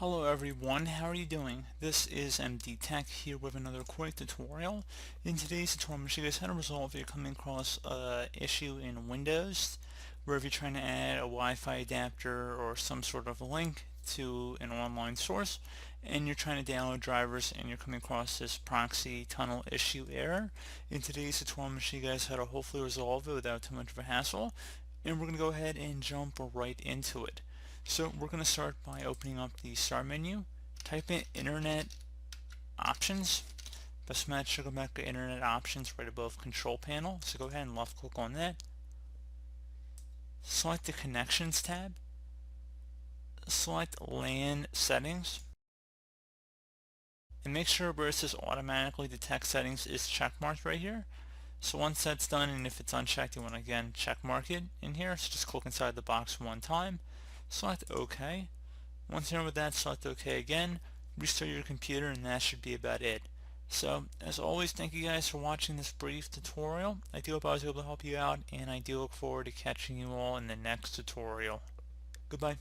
Hello everyone, how are you doing? This is MD Tech here with another quick tutorial. In today's tutorial, I'm going to show you guys how to resolve if you're coming across an issue in Windows where if you're trying to add a Wi-Fi adapter or some sort of a link to an online source and you're trying to download drivers and you're coming across this proxy tunnel issue error. In today's tutorial, I'm going to show you guys how to hopefully resolve it without too much of a hassle, and we're going to go ahead and jump right into it. So we're going to start by opening up the start menu, type in Internet Options. Best match should go back to Internet Options right above Control Panel. So go ahead and left click on that. Select the Connections tab. Select LAN Settings. And make sure where it says automatically detect settings is checkmarked right here. So once that's done, and if it's unchecked, you want to again check mark it in here. So just click inside the box one time. Select OK. Once you're done with that, select OK again, restart your computer, and that should be about it. So, as always, thank you guys for watching this brief tutorial. I do hope I was able to help you out, and I do look forward to catching you all in the next tutorial. Goodbye.